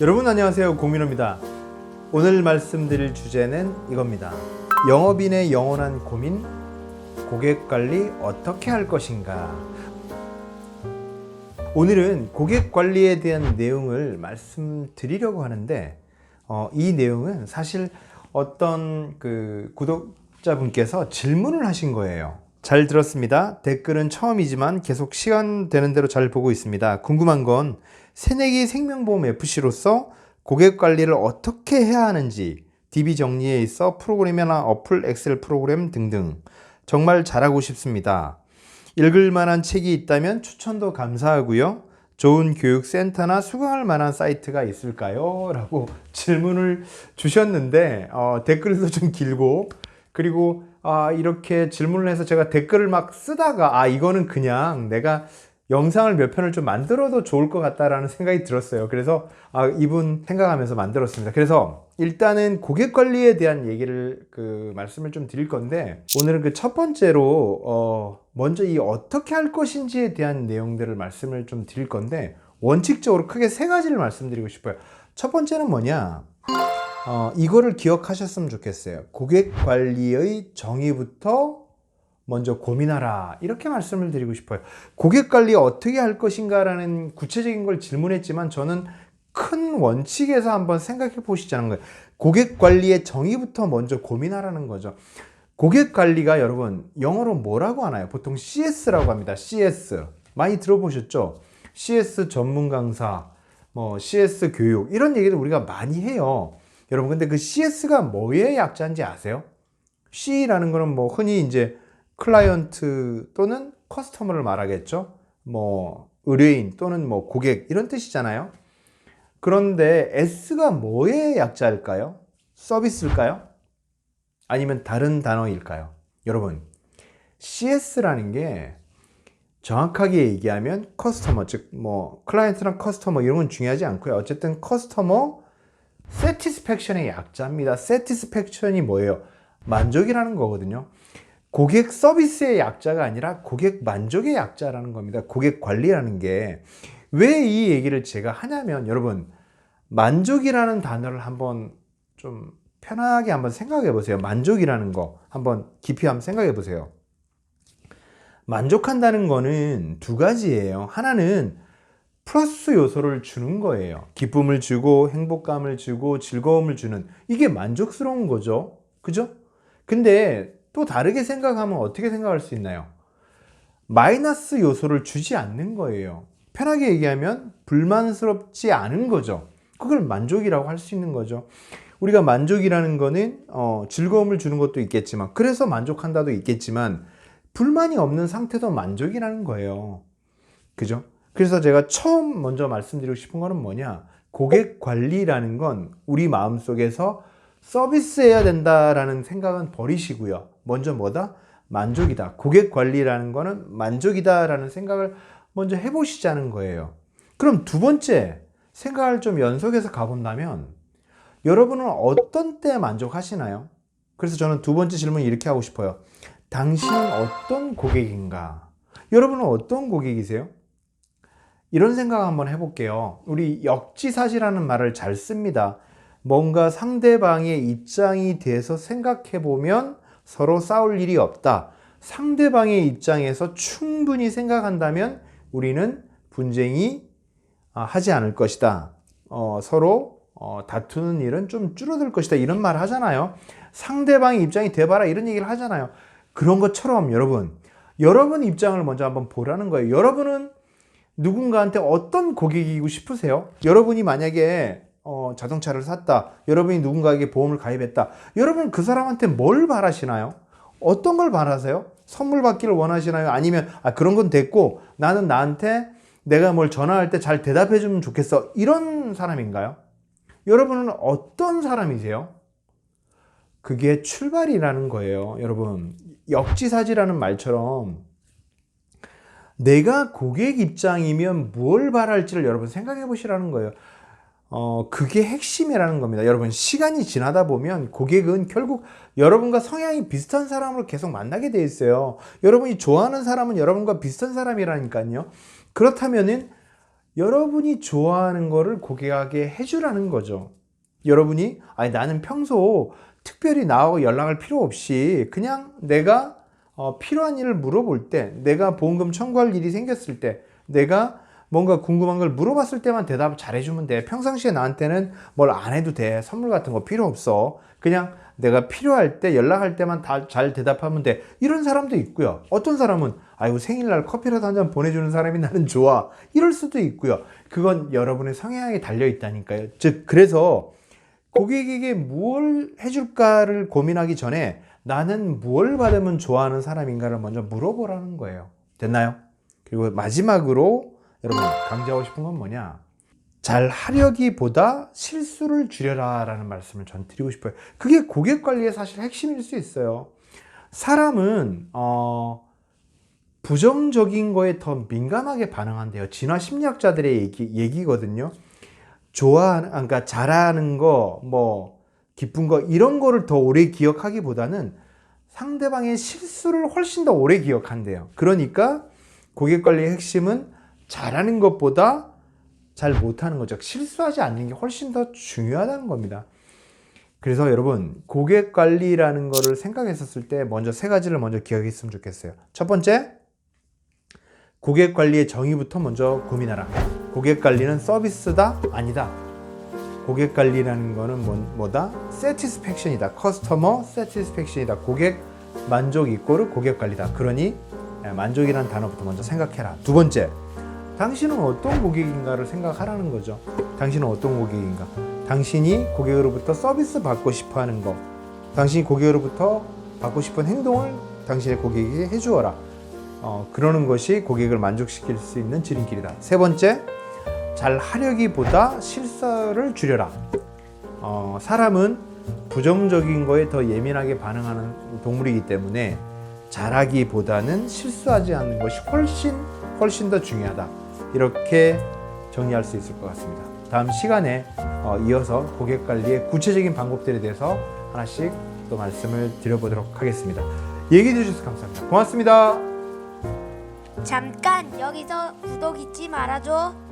여러분 안녕하세요, 공민호입니다. 오늘 말씀드릴 주제는 이겁니다. 영업인의 영원한 고민, 고객관리 어떻게 할 것인가. 오늘은 고객관리에 대한 내용을 말씀드리려고 하는데 이 내용은 사실 어떤 구독자분께서 질문을 하신 거예요. 잘 들었습니다. 댓글은 처음이지만 계속 시간 되는 대로 잘 보고 있습니다. 궁금한 건 새내기 생명보험 FC로서 고객 관리를 어떻게 해야 하는지, DB 정리에 있어 프로그램이나 어플, 엑셀 프로그램 등등 정말 잘하고 싶습니다. 읽을 만한 책이 있다면 추천도 감사하고요. 좋은 교육센터나 수강할 만한 사이트가 있을까요? 라고 질문을 주셨는데 댓글도 좀 길고, 그리고 이렇게 질문을 해서 제가 댓글을 막 쓰다가 이거는 그냥 내가 영상을 몇 편을 좀 만들어도 좋을 것 같다라는 생각이 들었어요. 그래서 이분 생각하면서 만들었습니다. 그래서 일단은 고객 관리에 대한 얘기를 말씀을 좀 드릴 건데, 오늘은 첫 번째로 먼저 이 어떻게 할 것인지에 대한 내용들을 말씀을 좀 드릴 건데, 원칙적으로 크게 세 가지를 말씀드리고 싶어요. 첫 번째는 뭐냐, 이거를 기억하셨으면 좋겠어요. 고객 관리의 정의부터 먼저 고민하라, 이렇게 말씀을 드리고 싶어요. 고객 관리 어떻게 할 것인가 라는 구체적인 걸 질문했지만 저는 큰 원칙에서 한번 생각해 보시자는 거예요. 고객 관리의 정의부터 먼저 고민하라는 거죠. 고객 관리가 여러분 영어로 뭐라고 하나요? 보통 CS라고 합니다. CS 많이 들어보셨죠? CS 전문 강사, CS 교육, 이런 얘기를 우리가 많이 해요. 여러분, 근데 그 CS가 뭐의 약자인지 아세요? C라는 거는 흔히 이제 클라이언트 또는 커스터머를 말하겠죠. 의뢰인 또는 고객, 이런 뜻이잖아요. 그런데 S가 뭐의 약자일까요? 서비스일까요? 아니면 다른 단어일까요? 여러분, CS라는 게 정확하게 얘기하면 커스터머, 즉 클라이언트나 커스터머 이런 건 중요하지 않고요. 어쨌든 커스터머 세티스팩션의 약자입니다. 세티스팩션이 뭐예요? 만족이라는 거거든요. 고객 서비스의 약자가 아니라 고객 만족의 약자라는 겁니다. 고객 관리라는 게. 왜 이 얘기를 제가 하냐면, 여러분, 만족이라는 단어를 한번 좀 편하게 한번 생각해 보세요. 만족이라는 거 한번 깊이 한번 생각해 보세요. 만족한다는 거는 두 가지예요. 하나는 플러스 요소를 주는 거예요. 기쁨을 주고 행복감을 주고 즐거움을 주는, 이게 만족스러운 거죠. 그죠? 근데 또 다르게 생각하면 어떻게 생각할 수 있나요? 마이너스 요소를 주지 않는 거예요. 편하게 얘기하면 불만스럽지 않은 거죠. 그걸 만족이라고 할 수 있는 거죠. 우리가 만족이라는 거는 즐거움을 주는 것도 있겠지만, 그래서 만족한다도 있겠지만, 불만이 없는 상태도 만족이라는 거예요. 그죠? 그래서 제가 처음 먼저 말씀드리고 싶은 거는 뭐냐, 고객 관리라는 건 우리 마음속에서 서비스해야 된다라는 생각은 버리시고요. 먼저 뭐다? 만족이다. 고객 관리라는 거는 만족이다라는 생각을 먼저 해보시자는 거예요. 그럼 두 번째 생각을 좀 연속해서 가본다면, 여러분은 어떤 때 만족하시나요? 그래서 저는 두 번째 질문 이렇게 하고 싶어요. 당신은 어떤 고객인가? 여러분은 어떤 고객이세요? 이런 생각 한번 해볼게요. 우리 역지사지라는 말을 잘 씁니다. 뭔가 상대방의 입장이 돼서 생각해보면 서로 싸울 일이 없다. 상대방의 입장에서 충분히 생각한다면 우리는 분쟁이 하지 않을 것이다. 서로 다투는 일은 좀 줄어들 것이다. 이런 말 하잖아요. 상대방의 입장이 돼봐라, 이런 얘기를 하잖아요. 그런 것처럼 여러분 입장을 먼저 한번 보라는 거예요. 여러분은 누군가한테 어떤 고객이고 싶으세요? 여러분이 만약에 자동차를 샀다, 여러분이 누군가에게 보험을 가입했다, 여러분 그 사람한테 뭘 바라시나요? 어떤 걸 바라세요? 선물 받기를 원하시나요? 아니면 그런 건 됐고 나는 나한테 내가 뭘 전화할 때 잘 대답해 주면 좋겠어, 이런 사람인가요? 여러분은 어떤 사람이세요? 그게 출발이라는 거예요. 여러분, 역지사지라는 말처럼 내가 고객 입장이면 뭘 바랄지를 여러분 생각해 보시라는 거예요. 그게 핵심이라는 겁니다. 여러분, 시간이 지나다 보면 고객은 결국 여러분과 성향이 비슷한 사람으로 계속 만나게 돼 있어요. 여러분이 좋아하는 사람은 여러분과 비슷한 사람이라니까요. 그렇다면은 여러분이 좋아하는 거를 고객에게 해주라는 거죠. 여러분이 아니 나는 평소 특별히 나하고 연락할 필요 없이 그냥 내가 필요한 일을 물어볼 때, 내가 보험금 청구할 일이 생겼을 때, 내가 뭔가 궁금한 걸 물어봤을 때만 대답 잘해주면 돼. 평상시에 나한테는 뭘 안 해도 돼. 선물 같은 거 필요 없어. 그냥 내가 필요할 때 연락할 때만 다 잘 대답하면 돼. 이런 사람도 있고요. 어떤 사람은 아이고 생일날 커피라도 한 잔 보내주는 사람이 나는 좋아. 이럴 수도 있고요. 그건 여러분의 성향에 달려 있다니까요. 즉 그래서 고객에게 무엇을 해줄까를 고민하기 전에 나는 무엇을 받으면 좋아하는 사람인가를 먼저 물어보라는 거예요. 됐나요? 그리고 마지막으로 여러분 강조하고 싶은 건 뭐냐? 잘 하려기보다 실수를 줄여라 라는 말씀을 전 드리고 싶어요. 그게 고객 관리의 사실 핵심일 수 있어요. 사람은 부정적인 거에 더 민감하게 반응한대요. 진화 심리학자들의 얘기거든요. 그러니까 잘하는 거, 뭐 기쁜 거 이런 거를 더 오래 기억하기보다는 상대방의 실수를 훨씬 더 오래 기억한대요. 그러니까 고객 관리의 핵심은 잘하는 것보다 잘 못하는 거죠. 실수하지 않는 게 훨씬 더 중요하다는 겁니다. 그래서 여러분 고객 관리라는 거를 생각했었을 때 먼저 세 가지를 먼저 기억했으면 좋겠어요. 첫 번째, 고객 관리의 정의부터 먼저 고민하라. 고객 관리는 서비스다? 아니다. 고객 관리라는 거는 뭐다? satisfaction이다. customer satisfaction이다. 고객 만족 이꼬르 고객 관리다. 그러니 만족이라는 단어부터 먼저 생각해라. 두 번째, 당신은 어떤 고객인가를 생각하라는 거죠. 당신은 어떤 고객인가? 당신이 고객으로부터 서비스 받고 싶어 하는 거, 당신이 고객으로부터 받고 싶은 행동을 당신의 고객에게 해주어라. 그러는 것이 고객을 만족시킬 수 있는 지름길이다. 세 번째, 잘 하려기보다 실수를 줄여라. 사람은 부정적인 거에 더 예민하게 반응하는 동물이기 때문에 잘하기보다는 실수하지 않는 것이 훨씬 더 중요하다. 이렇게 정리할 수 있을 것 같습니다. 다음 시간에 이어서 고객 관리의 구체적인 방법들에 대해서 하나씩 또 말씀을 드려보도록 하겠습니다. 얘기해 주셔서 감사합니다. 고맙습니다. 잠깐 여기서 구독 잊지 말아줘.